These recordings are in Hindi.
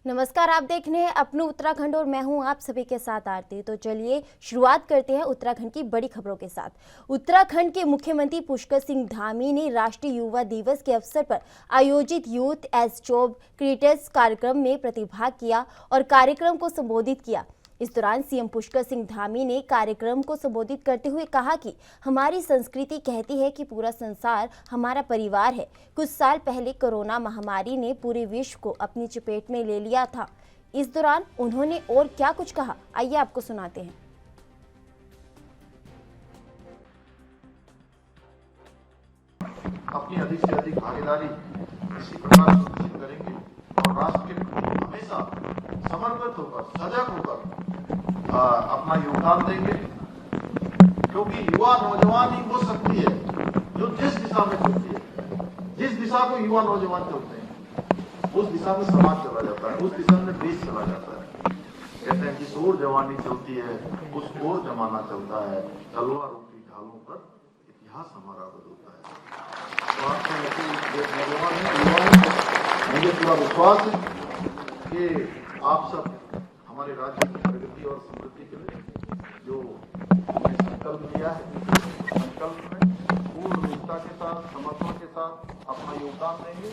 नमस्कार, आप देख रहे हैं अपने उत्तराखंड और मैं हूं आप सभी के साथ आरती। तो चलिए शुरुआत करते हैं उत्तराखंड की बड़ी खबरों के साथ। उत्तराखंड के मुख्यमंत्री पुष्कर सिंह धामी ने राष्ट्रीय युवा दिवस के अवसर पर आयोजित यूथ एज जॉब क्रिएटर्स कार्यक्रम में प्रतिभाग किया और कार्यक्रम को संबोधित किया। इस दौरान सीएम पुष्कर सिंह धामी ने कार्यक्रम को संबोधित करते हुए कहा कि हमारी संस्कृति कहती है कि पूरा संसार हमारा परिवार है। कुछ साल पहले कोरोना महामारी ने पूरे विश्व को अपनी चपेट में ले लिया था। इस दौरान उन्होंने और क्या कुछ कहा, आइए आपको सुनाते हैं। अपनी अधिक से अधिक भागीदारी इसी प्रकार सुनिश्चित करेंगे और राष्ट्र के प्रति हमेशा समर्पित होकर, सजग होकर अपना योगदान देंगे, क्योंकि युवा नौजवान ही वो शक्ति है जो जिस दिशा में चलती है। जिस दिशा को युवा नौजवान चलते हैं उस दिशा में समाज चला जाता है, उस दिशा में देश चला जाता है। कहते हैं जिस ओर जवानी चलती है उस ओर जमाना चलता है, तलवार रूपी ढालों पर इतिहास हमारा बदलता है। तो आपके नौजवान युवाओं मुझे पूरा विश्वास है कि आप सब हमारे राज्य की प्रगति और समृद्धि के लिए जो संकल्प लिया है, संकल्प में पूर्ण निष्ठा के साथ, समर्पण के साथ अपना योगदान देंगे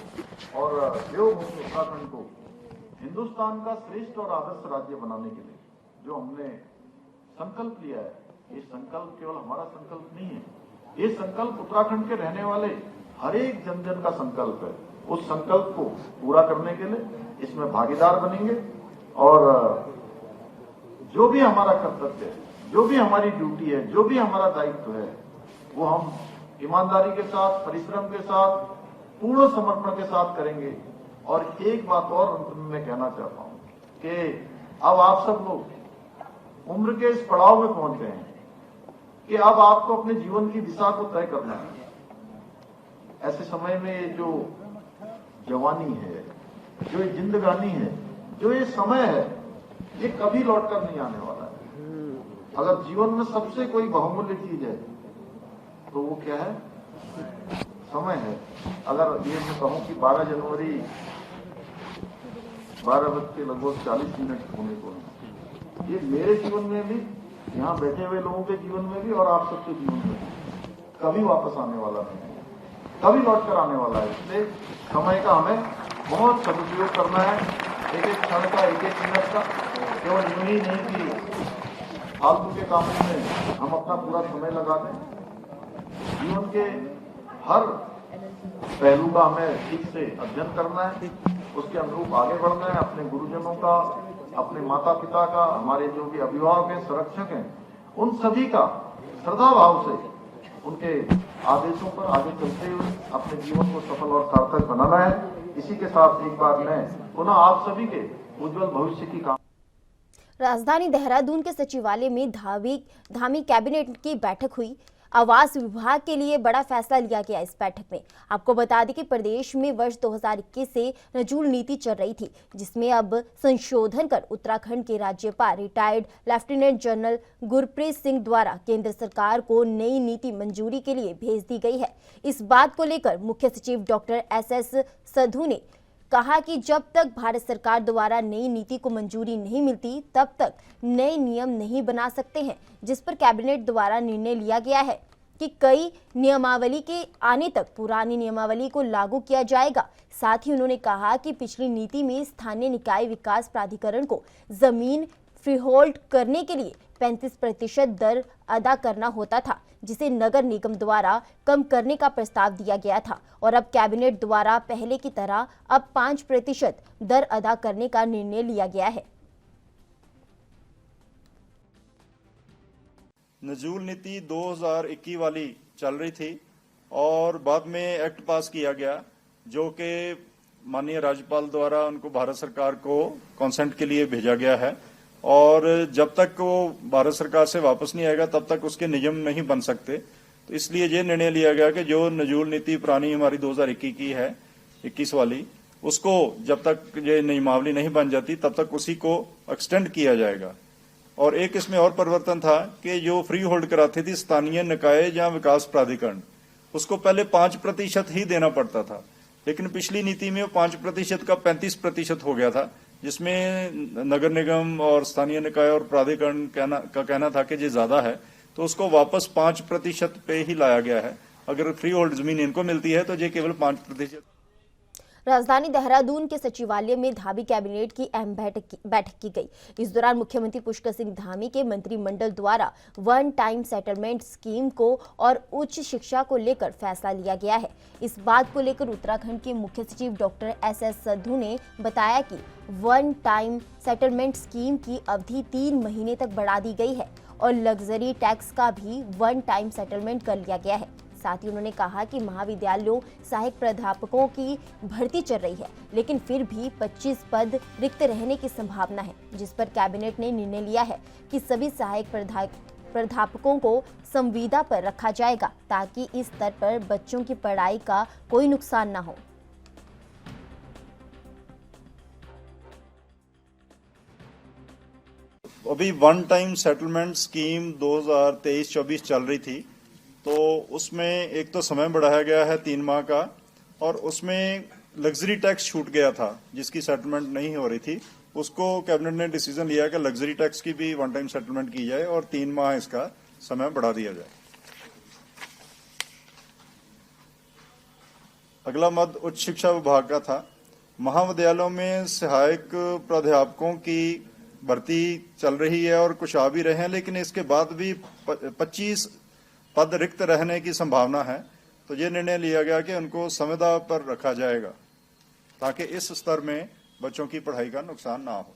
और देवभूमि उत्तराखंड को हिंदुस्तान का श्रेष्ठ और आदर्श राज्य बनाने के लिए जो हमने संकल्प लिया है, ये संकल्प केवल हमारा संकल्प नहीं है, ये संकल्प उत्तराखंड के रहने वाले हर एक जन जन का संकल्प है। उस संकल्प को पूरा करने के लिए इसमें भागीदार बनेंगे और जो भी हमारा कर्तव्य है, जो भी हमारी ड्यूटी है, जो भी हमारा दायित्व है, वो हम ईमानदारी के साथ, परिश्रम के साथ, पूर्ण समर्पण के साथ करेंगे। और एक बात और अंत में मैं कहना चाहता हूं कि अब आप सब लोग उम्र के इस पड़ाव में पहुंच गए हैं कि अब आपको अपने जीवन की दिशा को तय करना है। ऐसे समय में ये जो जवानी है, जो ये जिंदगानी है, जो ये समय है, ये कभी लौटकर नहीं आने वाला है। अगर जीवन में सबसे कोई बहुमूल्य चीज है तो वो क्या है? समय है। अगर ये मैं कहूं कि 12 जनवरी 12:40 होने को है, ये मेरे जीवन में भी, यहाँ बैठे हुए लोगों के जीवन में भी और आप सबके जीवन में भी कभी वापस आने वाला नहीं है, कभी लौटकर आने वाला है। इसलिए समय का हमें बहुत सदुपयोग करना है, एक एक क्षण का, एक एक मिनट का। केवल यूं ही नहीं कि फालतू के कामों में हम अपना पूरा समय लगा दें। जीवन के हर पहलू का हमें ठीक से अध्ययन करना है, उसके अनुरूप आगे बढ़ना है। अपने गुरुजनों का, अपने माता पिता का, हमारे जो भी अभिभावक हैं, संरक्षक हैं, उन सभी का श्रद्धा भाव से उनके आदेशों पर आगे चलते हुए अपने जीवन को सफल और सार्थक बनाना है। इसी के साथ एक बार मैं पुनः आप सभी के उज्जवल भविष्य की कामना। राजधानी देहरादून के सचिवालय में धामी कैबिनेट की बैठक हुई। आवास विभाग के लिए बड़ा फैसला लिया गया। इस बैठक में आपको बता दें कि प्रदेश में वर्ष 2021 से नजूल नीति चल रही थी, जिसमें अब संशोधन कर उत्तराखंड के राज्यपाल retired lieutenant general Gurpreet Singh द्वारा केंद्र सरकार को नई नीति मंजूरी के लिए भेज दी गई है। इस बात को लेकर मुख्य सचिव डॉक्टर SS सधू ने कहा कि जब तक भारत सरकार द्वारा नई नीति को मंजूरी नहीं मिलती तब तक नए नियम नहीं बना सकते हैं, जिस पर कैबिनेट द्वारा निर्णय लिया गया है कि कई नियमावली के आने तक पुरानी नियमावली को लागू किया जाएगा। साथ ही उन्होंने कहा कि पिछली नीति में स्थानीय निकाय विकास प्राधिकरण को जमीन फ्रीहोल्ड करने के लिए 35% दर अदा करना होता था, जिसे नगर निगम द्वारा कम करने का प्रस्ताव दिया गया था और अब कैबिनेट द्वारा पहले की तरह अब 5% दर अदा करने का निर्णय लिया गया है। नजूल नीति 2021 वाली चल रही थी और बाद में एक्ट पास किया गया जो कि माननीय राज्यपाल द्वारा उनको भारत सरकार को कंसेंट के लिए भेजा गया है और जब तक वो भारत सरकार से वापस नहीं आएगा तब तक उसके नियम नहीं बन सकते। तो इसलिए ये निर्णय लिया गया कि जो नजूल नीति पुरानी हमारी 2021 की है, 21 वाली, उसको जब तक ये नियमावली नहीं बन जाती तब तक उसी को एक्सटेंड किया जाएगा। और एक इसमें और परिवर्तन था कि जो फ्री होल्ड कराती थी स्थानीय निकाय या विकास प्राधिकरण, उसको पहले 5% ही देना पड़ता था, लेकिन पिछली नीति में वो 5% का 35% हो गया था, जिसमें नगर निगम और स्थानीय निकाय और प्राधिकरण का कहना था कि ये ज्यादा है, तो उसको वापस 5% पे ही लाया गया है। अगर फ्री होल्ड जमीन इनको मिलती है तो ये केवल 5%। राजधानी देहरादून के सचिवालय में धामी कैबिनेट की अहम बैठक की गई। इस दौरान मुख्यमंत्री पुष्कर सिंह धामी के मंत्रिमंडल द्वारा वन टाइम सेटलमेंट स्कीम को और उच्च शिक्षा को लेकर फैसला लिया गया है। इस बात को लेकर उत्तराखंड के मुख्य सचिव डॉक्टर एस संधू ने बताया कि वन टाइम सेटलमेंट स्कीम की अवधि 3 महीने तक बढ़ा दी गई है और लग्जरी टैक्स का भी वन टाइम सेटलमेंट कर लिया गया है। साथ ही उन्होंने कहा कि महाविद्यालयों सहायक प्राध्यापकों की भर्ती चल रही है, लेकिन फिर भी 25 पद रिक्त रहने की संभावना है, जिस पर कैबिनेट ने निर्णय लिया है कि सभी सहायक प्राध्यापकों को संविदा पर रखा जाएगा ताकि इस स्तर पर बच्चों की पढ़ाई का कोई नुकसान न हो। अभी वन टाइम सेटलमेंट स्कीम 2023-24 चल रही थी, तो उसमें एक तो समय बढ़ाया गया है 3 माह का, और उसमें लग्जरी टैक्स छूट गया था जिसकी सेटलमेंट नहीं हो रही थी। उसको कैबिनेट ने डिसीजन लिया कि लग्जरी टैक्स की भी वन टाइम सेटलमेंट की जाए और 3 माह इसका समय बढ़ा दिया जाए। अगला मद उच्च शिक्षा विभाग का था। महाविद्यालयों में सहायक प्राध्यापकों की भर्ती चल रही है और कुछ आ भी रहे हैं, लेकिन इसके बाद भी 25 पद रिक्त रहने की संभावना है। तो ये निर्णय लिया गया कि उनको संविदा पर रखा जाएगा ताकि इस स्तर में बच्चों की पढ़ाई का नुकसान ना हो।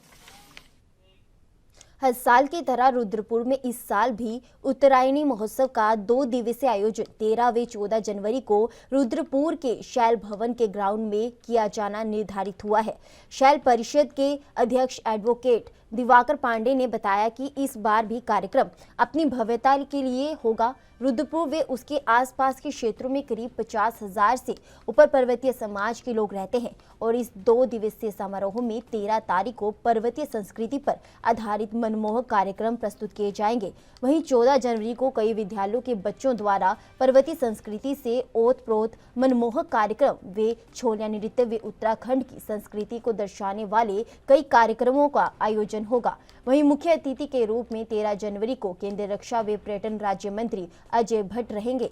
हर साल की तरह रुद्रपुर में इस साल भी उत्तरायणी महोत्सव का 2 दिवसीय आयोजन 13 व 14 जनवरी को रुद्रपुर के शैल भवन के ग्राउंड में किया जाना निर्धारित हुआ है। शैल परिषद के अध्यक्ष एडवोकेट दिवाकर पांडे ने बताया कि इस बार भी कार्यक्रम अपनी भव्यता के लिए होगा। रुद्रपुर व उसके आसपास के क्षेत्रों में करीब 50,000 से ऊपर पर्वतीय समाज के लोग रहते हैं और इस 2 दिवसीय समारोह में 13 तारीख को पर्वतीय संस्कृति पर आधारित मनमोहक कार्यक्रम प्रस्तुत किए जाएंगे। वहीं 14 जनवरी को कई विद्यालयों के बच्चों द्वारा पर्वतीय संस्कृति से ओतप्रोत मनमोहक कार्यक्रम व छोलिया नृत्य व उत्तराखंड की संस्कृति को दर्शाने वाले कई कार्यक्रमों का आयोजन होगा। वहीं मुख्य अतिथि के रूप में 13 जनवरी को केंद्रीय रक्षा व पर्यटन राज्य मंत्री अजय भट्ट रहेंगे।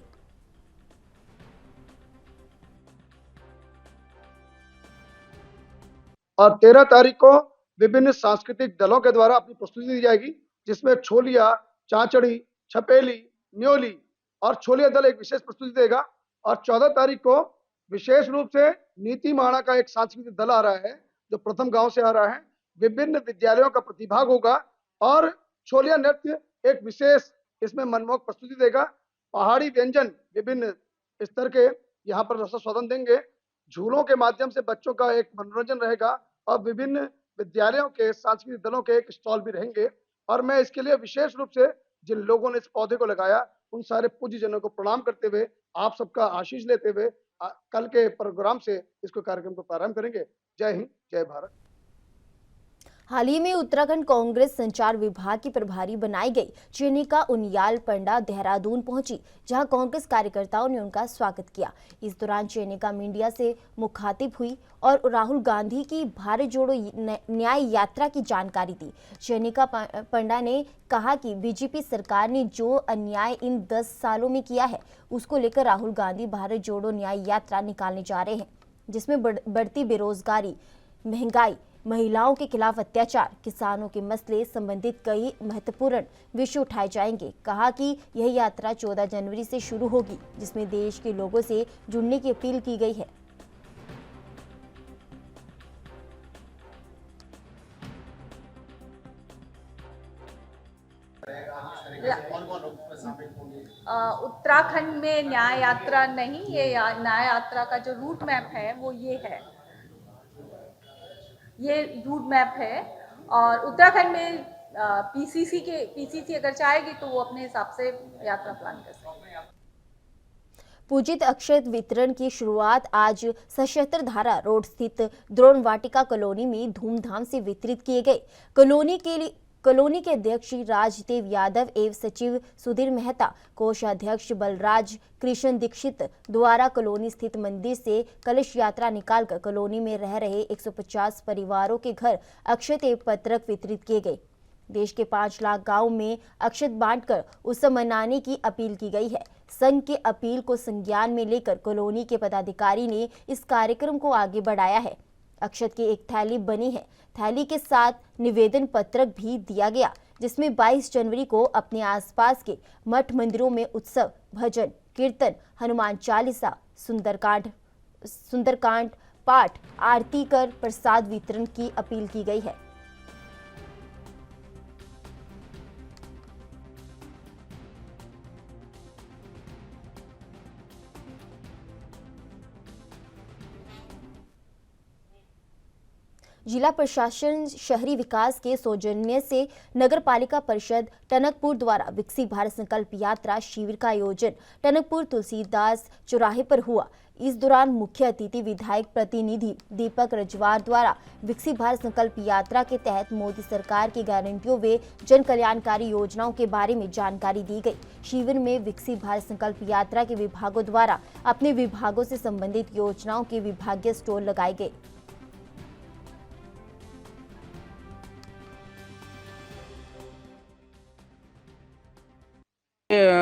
और 13 तारीख को विभिन्न सांस्कृतिक दलों के द्वारा अपनी प्रस्तुति दी जाएगी, जिसमें छोलिया, चाचड़ी, छपेली, न्योली और छोलिया दल एक विशेष प्रस्तुति देगा। और 14 तारीख को विशेष रूप से नीति माणा का एक सांस्कृतिक दल आ रहा है जो प्रथम गांव से आ रहा है। विभिन्न विद्यालयों का प्रतिभाग होगा और छोलिया नृत्य एक विशेष इसमें मनमोहक प्रस्तुति देगा। पहाड़ी व्यंजन विभिन्न स्तर के यहाँ पर रसास्वादन देंगे। झूलों के माध्यम से बच्चों का एक मनोरंजन रहेगा और विभिन्न विद्यालयों के सांस्कृतिक दलों के एक स्टॉल भी रहेंगे। और मैं इसके लिए विशेष रूप से जिन लोगों ने इस पौधे को लगाया उन सारे पूज्यजनों को प्रणाम करते हुए, आप सबका आशीष लेते हुए कल के प्रोग्राम से इसको कार्यक्रम को प्रारंभ करेंगे। जय हिंद, जय भारत। हाल ही में उत्तराखंड कांग्रेस संचार विभाग की प्रभारी बनाई गई चेनिका उनियाल पंडा देहरादून पहुंची, जहां कांग्रेस कार्यकर्ताओं ने उनका स्वागत किया। इस दौरान चेनिका मीडिया से मुखातिब हुई और राहुल गांधी की भारत जोड़ो न्याय यात्रा की जानकारी दी। चेनिका पंडा ने कहा कि बीजेपी सरकार ने जो अन्याय इन 10 सालों में किया है उसको लेकर राहुल गांधी भारत जोड़ो न्याय यात्रा निकालने जा रहे हैं, जिसमें बढ़ती बेरोजगारी, महंगाई, महिलाओं के खिलाफ अत्याचार, किसानों के मसले संबंधित कई महत्वपूर्ण विषय उठाए जाएंगे। कहा कि यह यात्रा 14 जनवरी से शुरू होगी, जिसमें देश के लोगों से जुड़ने की अपील की गई है। उत्तराखंड में न्याय यात्रा नहीं, ये न्याय यात्रा का जो रूट मैप है वो ये है, ये रूट मैप है। और उत्तराखंड में पीसीसी अगर चाहेगी तो वो अपने हिसाब से यात्रा प्लान कर सकते हैं। पूजित अक्षय वितरण की शुरुआत आज सशस्त्र धारा रोड स्थित द्रोण वाटिका कॉलोनी में धूमधाम से वितरित किए गए। कॉलोनी के अध्यक्ष राजदेव यादव एवं सचिव सुधीर मेहता, कोषाध्यक्ष बलराज कृष्ण दीक्षित द्वारा कॉलोनी स्थित मंदिर से कलश यात्रा निकालकर कॉलोनी में रह रहे 150 परिवारों के घर अक्षत एवं पत्रक वितरित किए गए। देश के 5 लाख गांव में अक्षत बांटकर उत्सव मनाने की अपील की गई है। संघ के अपील को संज्ञान में लेकर कॉलोनी के पदाधिकारी ने इस कार्यक्रम को आगे बढ़ाया है। अक्षत की एक थैली बनी है। थैली के साथ निवेदन पत्रक भी दिया गया, जिसमें 22 जनवरी को अपने आसपास के मठ मंदिरों में उत्सव, भजन, कीर्तन, हनुमान चालीसा, सुंदरकांड पाठ, आरती कर प्रसाद वितरण की अपील की गई है। जिला प्रशासन शहरी विकास के सौजन्य से नगर पालिका परिषद टनकपुर द्वारा विकसित भारत संकल्प यात्रा शिविर का आयोजन टनकपुर तुलसीदास चौराहे पर हुआ। इस दौरान मुख्य अतिथि विधायक प्रतिनिधि दीपक रजवार द्वारा विकसित भारत संकल्प यात्रा के तहत मोदी सरकार की गारंटियों व जन कल्याणकारी योजनाओं के बारे में जानकारी दी गई। शिविर में विकसित भारत संकल्प यात्रा के विभागों द्वारा अपने विभागों से संबंधित योजनाओं के विभागीय स्टॉल लगाए गए।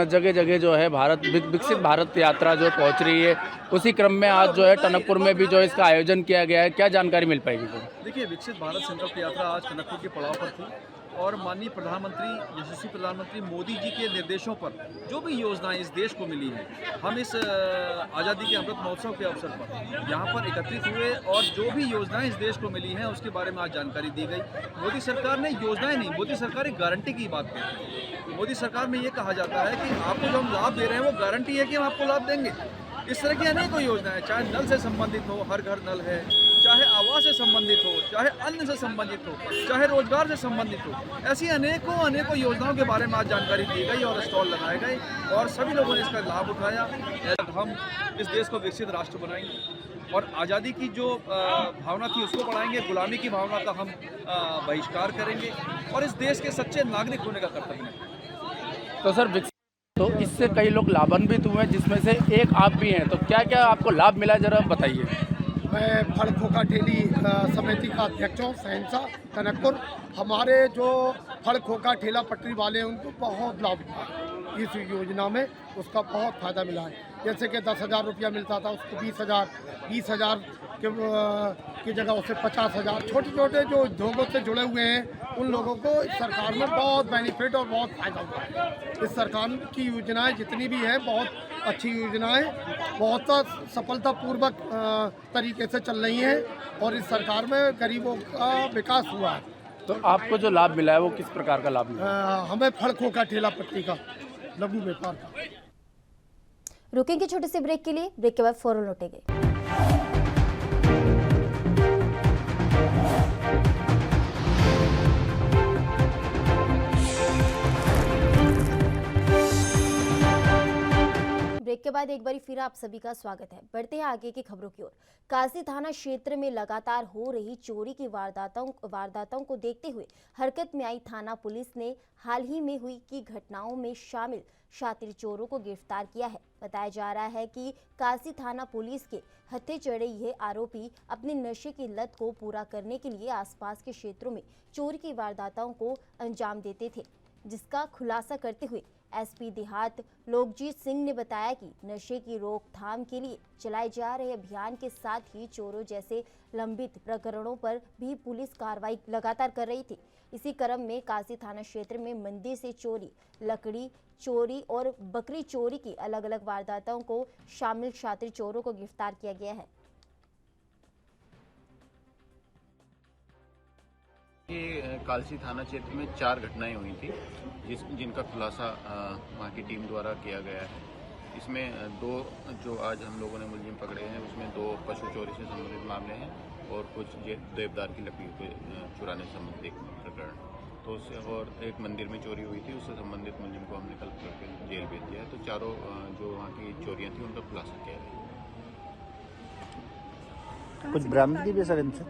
जगह जगह जो है विकसित भारत यात्रा जो पहुंच रही है, उसी क्रम में आज जो है टनकपुर में भी जो इसका आयोजन किया गया है। क्या जानकारी मिल पाएगी? देखिए, विकसित भारत संकल्प यात्रा आज टनकपुर के पड़ाव पर थी और माननीय प्रधानमंत्री, यशस्वी प्रधानमंत्री मोदी जी के निर्देशों पर जो भी योजनाएं इस देश को मिली हैं, हम इस आज़ादी के अमृत महोत्सव के अवसर पर यहाँ पर एकत्रित हुए और जो भी योजनाएं इस देश को मिली हैं उसके बारे में आज जानकारी दी गई। मोदी सरकार ने योजनाएं नहीं, मोदी सरकार एक गारंटी की बात कहती है। मोदी सरकार में ये कहा जाता है कि आपको जो हम लाभ दे रहे हैं वो गारंटी है कि हम आपको लाभ देंगे। इस तरह की अनेकों योजनाएं, चाहे नल से संबंधित हो, हर घर नल है, चाहे आवास से संबंधित हो, चाहे अन्न से संबंधित हो, चाहे रोजगार से संबंधित हो, ऐसी अनेकों योजनाओं के बारे में आज जानकारी दी गई और स्टॉल लगाए गए और सभी लोगों ने इसका लाभ उठाया। हम इस देश को विकसित राष्ट्र बनाएंगे और आज़ादी की जो भावना थी उसको बढ़ाएंगे, गुलामी की भावना का हम बहिष्कार करेंगे और इस देश के सच्चे नागरिक होने का कर्तव्य है। तो सर, तो इससे कई लोग लाभान्वित हुए, जिसमें से एक आप भी हैं, तो क्या क्या आपको लाभ मिला, जरा बताइए। मैं फल खोखा ठेली समिति का अध्यक्ष हूँ, सहनसा टनकपुर। हमारे जो फल खोखा ठेला पटरी वाले हैं उनको बहुत लाभ मिला इस योजना में, उसका बहुत फ़ायदा मिला है। जैसे कि 10,000 रुपया मिलता था उसको 20,000 की जगह उससे 50,000। छोटे छोटे जो उद्योगों से जुड़े हुए हैं उन लोगों को इस सरकार में बहुत बेनिफिट और बहुत फ़ायदा हुआ है। इस सरकार की योजनाएं जितनी भी हैं बहुत अच्छी योजनाएं, बहुत सफलतापूर्वक तरीके से चल रही हैं और इस सरकार में गरीबों का विकास हुआ है। तो आपको जो लाभ मिला है वो किस प्रकार का लाभ मिला? हमें फल खोखा ठेला पट्टी का, लघु व्यापार का। रुकेंगे छोटे से ब्रेक के लिए, ब्रेक के बाद फौरन लौटेंगे। ब्रेक के बाद एक बार फिर आप सभी का स्वागत है। बढ़ते हैं आगे की खबरों की ओर। काजी थाना क्षेत्र में लगातार हो रही चोरी की वारदातों को देखते हुए हरकत में आई थाना पुलिस ने हाल ही में हुई की घटनाओं में शामिल शातिर चोरों को गिरफ्तार किया है। बताया जा रहा है कि काजी थाना पुलिस के हत्थे चढ़े ये आरोपी अपने नशे की लत को पूरा करने के लिए आसपास के क्षेत्रों में चोरी की वारदातों को अंजाम देते थे, जिसका खुलासा करते हुए एसपी देहात लोकजीत सिंह ने बताया कि नशे की रोकथाम के लिए चलाए जा रहे अभियान के साथ ही चोरों जैसे लंबित प्रकरणों पर भी पुलिस कार्रवाई लगातार कर रही थी। इसी क्रम में काजी थाना क्षेत्र में मंदिर से चोरी, लकड़ी चोरी और बकरी चोरी की अलग अलग वारदातों को शामिल शातिर चोरों को गिरफ्तार किया गया है। ये कालसी थाना क्षेत्र में 4 घटनाएं हुई थी जिनका खुलासा वहाँ की टीम द्वारा किया गया है। इसमें 2 जो आज हम लोगों ने मुलजिम पकड़े हैं उसमें 2 पशु चोरी से संबंधित मामले हैं और कुछ देवदार की लकड़ी को चुराने से संबंधित प्रकरण। तो उससे और एक मंदिर में चोरी हुई थी, उससे संबंधित मुलजिम को हमने कल करके जेल भेज दिया है। तो चारों जो वहाँ की चोरियाँ थी उनका खुलासा किया गया। कुछ बरामदगी भी सर इनसे?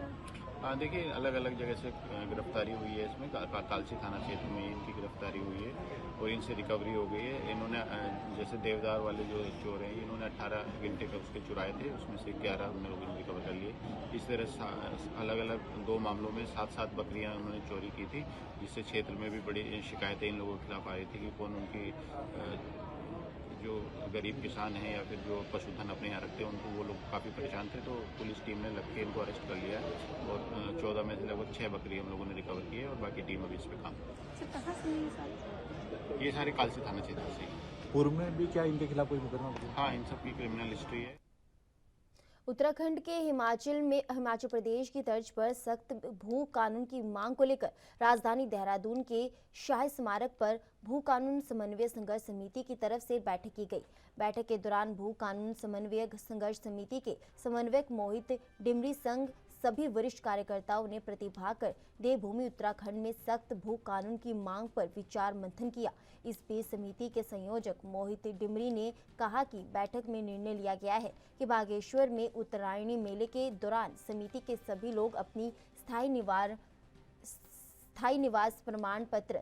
हाँ देखिए, अलग अलग जगह से गिरफ्तारी हुई है। इसमें कालसी थाना क्षेत्र में इनकी गिरफ्तारी हुई है और इनसे रिकवरी हो गई है। इन्होंने जैसे देवदार वाले जो चोर हैं, इन्होंने 18 घंटे का उसके चुराए थे, उसमें से 11 हम लोगों ने रिकवर कर लिए। इस तरह अलग अलग 2 मामलों में 7-7 बकरियां उन्होंने चोरी की थी, जिससे क्षेत्र में भी बड़ी शिकायतें इन लोगों के खिलाफ आ रही थी कि कौन उनकी जो गरीब किसान हैं या फिर जो पशुधन अपने यहाँ रखते हैं उनको वो लोग काफ़ी परेशान थे। तो पुलिस टीम ने लग के इनको अरेस्ट कर लिया है और 14 में से लगभग 6 बकरी हम लोगों ने रिकवर की है और बाकी टीम अभी इस पर काम ये सारे कालसी थाना क्षेत्र से। पूर्व में भी क्या इनके खिलाफ कोई मुकदमा? हाँ, इन सब की क्रिमिनल हिस्ट्री है। उत्तराखंड के हिमाचल प्रदेश की तर्ज पर सख्त भू कानून की मांग को लेकर राजधानी देहरादून के शाही स्मारक पर भू कानून समन्वय संघर्ष समिति की तरफ से बैठक की गई। बैठक के दौरान भू कानून समन्वय संघर्ष समिति के समन्वयक मोहित डिमरी संघ सभी वरिष्ठ कार्यकर्ताओं ने प्रतिभाग कर देवभूमि उत्तराखंड में सख्त भू कानून की मांग पर विचार मंथन किया। इस बीच समिति के संयोजक मोहित डिमरी ने कहा कि बैठक में निर्णय लिया गया है कि बागेश्वर में उत्तरायणी मेले के दौरान समिति के सभी लोग अपनी स्थायी निवास प्रमाण पत्र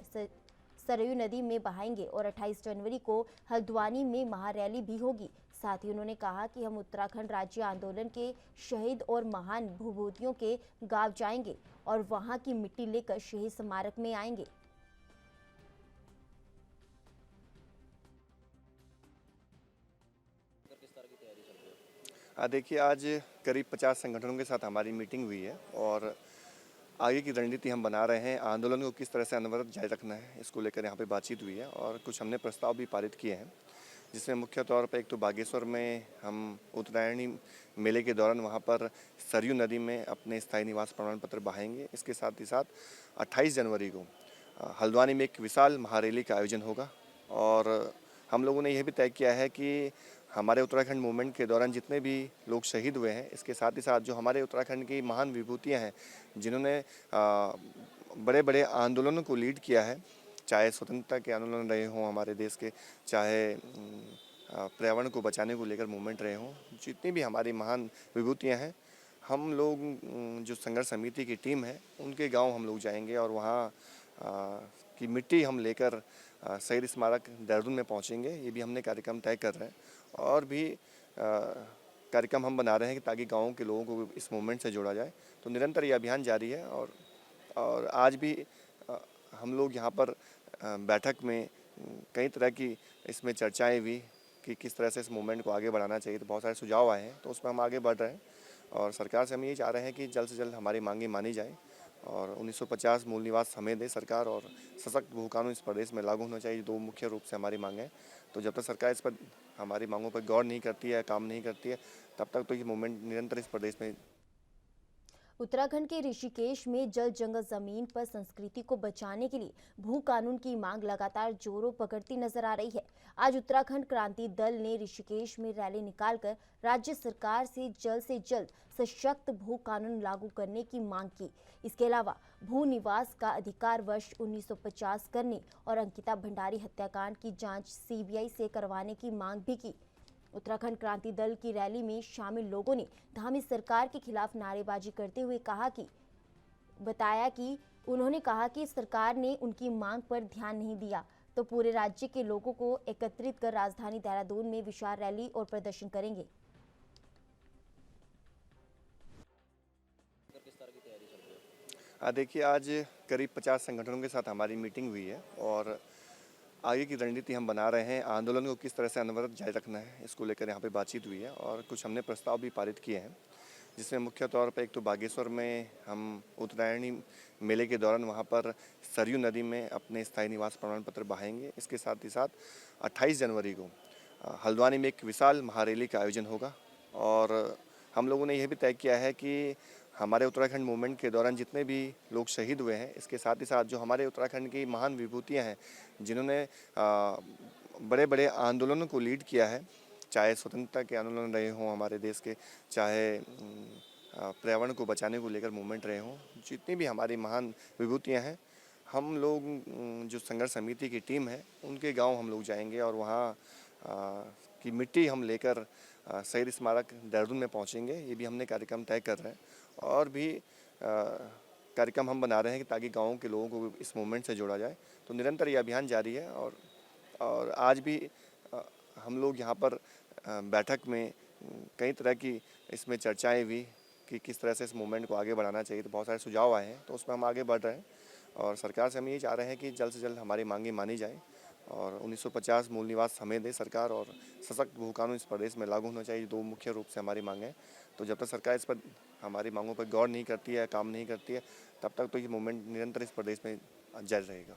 सरयू नदी में बहाएंगे और 28 जनवरी को हल्द्वानी में महारैली भी होगी। साथ ही उन्होंने कहा कि हम उत्तराखंड राज्य आंदोलन के शहीद और महान विभूतियों के गांव जाएंगे और वहां की मिट्टी लेकर शहीद स्मारक में आएंगे। देखिए, आज करीब 50 संगठनों के साथ हमारी मीटिंग हुई है और आगे की रणनीति हम बना रहे हैं। आंदोलन को किस तरह से अनवरत जारी रखना है, इसको लेकर यहाँ पे बातचीत हुई है और कुछ हमने प्रस्ताव भी पारित किए हैं, जिसमें मुख्य तौर पर एक तो बागेश्वर में हम उत्तरायणी मेले के दौरान वहाँ पर सरयू नदी में अपने स्थायी निवास प्रमाण पत्र बहाएंगे। इसके साथ ही साथ 28 जनवरी को हल्द्वानी में एक विशाल महारैली का आयोजन होगा और हम लोगों ने यह भी तय किया है कि हमारे उत्तराखंड मूवमेंट के दौरान जितने भी लोग शहीद हुए हैं, इसके साथ ही साथ जो हमारे उत्तराखंड की महान विभूतियाँ हैं, जिन्होंने बड़े बड़े आंदोलनों को लीड किया है, चाहे स्वतंत्रता के आंदोलन रहे हों हमारे देश के, चाहे पर्यावरण को बचाने को लेकर मूवमेंट रहे हों, जितनी भी हमारी महान विभूतियाँ हैं, हम लोग जो संघर्ष समिति की टीम है उनके गांव हम लोग जाएंगे और वहाँ की मिट्टी हम लेकर शहीद स्मारक देहरादून में पहुंचेंगे। ये भी हमने कार्यक्रम तय कर रहे हैं और भी कार्यक्रम हम बना रहे हैं कि ताकि गाँव के लोगों को इस मूवमेंट से जोड़ा जाए। तो निरंतर ये अभियान जारी है और आज भी हम लोग यहाँ पर बैठक में कई तरह की इसमें चर्चाएं हुई कि किस तरह से इस मूवमेंट को आगे बढ़ाना चाहिए। तो बहुत सारे सुझाव आए हैं, तो उसमें हम आगे बढ़ रहे हैं और सरकार से हम ये चाह रहे हैं कि जल्द से जल्द हमारी मांगें मानी जाए और 1950 मूल निवास हमें दे सरकार और सशक्त भू कानून इस प्रदेश में लागू होना चाहिए। 2 मुख्य रूप से हमारी मांगें। तो जब तक सरकार इस पर हमारी मांगों पर गौर नहीं करती है, काम नहीं करती है, तब तक तो ये मूवमेंट निरंतर इस प्रदेश में। उत्तराखंड के ऋषिकेश में जल जंगल जमीन पर संस्कृति को बचाने के लिए भू कानून की मांग लगातार जोरों पकड़ती नजर आ रही है। आज उत्तराखंड क्रांति दल ने ऋषिकेश में रैली निकालकर राज्य सरकार से जल्द सशक्त भू कानून लागू करने की मांग की। इसके अलावा भू निवास का अधिकार वर्ष 1950 करने और अंकिता भंडारी हत्याकांड की जांच सीबीआई से करवाने की मांग भी की। उत्तराखंड क्रांति दल की रैली में शामिल लोगों ने धामी सरकार के खिलाफ नारेबाजी करते हुए उन्होंने कहा कि सरकार ने उनकी मांग पर ध्यान नहीं दिया तो पूरे राज्य के लोगों को एकत्रित कर राजधानी देहरादून में विशाल रैली और प्रदर्शन करेंगे। देखिए, आज करीब 50 संगठनों के साथ हमारी मीटिंग हुई है और आगे की रणनीति हम बना रहे हैं। आंदोलन को किस तरह से अनवरत जारी रखना है, इसको लेकर यहाँ पे बातचीत हुई है और कुछ हमने प्रस्ताव भी पारित किए हैं, जिसमें मुख्य तौर पर एक तो बागेश्वर में हम उत्तरायणी मेले के दौरान वहाँ पर सरयू नदी में अपने स्थायी निवास प्रमाण पत्र बहाएंगे। इसके साथ ही साथ 28 जनवरी को हल्द्वानी में एक विशाल महारैली का आयोजन होगा और हम लोगों ने यह भी तय किया है कि हमारे उत्तराखंड मूवमेंट के दौरान जितने भी लोग शहीद हुए हैं, इसके साथ ही साथ जो हमारे उत्तराखंड की महान विभूतियाँ हैं, जिन्होंने बड़े बड़े आंदोलनों को लीड किया है, चाहे स्वतंत्रता के आंदोलन रहे हों हमारे देश के, चाहे पर्यावरण को बचाने को लेकर मूवमेंट रहे हों, जितनी भी हमारी महान विभूतियाँ हैं, हम लोग जो संघर्ष समिति की टीम है उनके गांव हम लोग जाएंगे और वहाँ की मिट्टी हम लेकर शहीद स्मारक देहरादून में पहुंचेंगे। ये भी हमने कार्यक्रम तय कर रहे हैं और भी कार्यक्रम हम बना रहे हैं कि ताकि गाँव के लोगों को इस मूवमेंट से जोड़ा जाए। तो निरंतर ये अभियान जारी है और आज भी हम लोग यहाँ पर बैठक में कई तरह की इसमें चर्चाएं हुई कि किस तरह से इस मूवमेंट को आगे बढ़ाना चाहिए। तो बहुत सारे सुझाव आए हैं, तो उसमें हम आगे बढ़ रहे हैं और सरकार से हम ये चाह रहे हैं कि जल्द से जल्द हमारी मांगें मानी जाए और 1950 मूल निवास हमें दे सरकार और सशक्त भू कानून इस प्रदेश में लागू होना चाहिए। 2 मुख्य रूप से हमारी मांगें हैं। तो जब तक सरकार इस पर हमारी मांगों पर गौर नहीं करती है, काम नहीं करती है, तब तक तो ये मूवमेंट निरंतर इस प्रदेश में जारी रहेगा।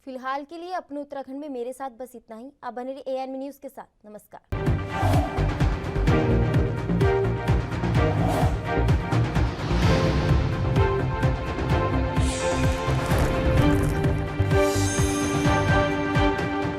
फिलहाल के लिए अपने उत्तराखंड में मेरे साथ बस इतना ही। आप बने रहिए ANB न्यूज़ के साथ। नमस्कार।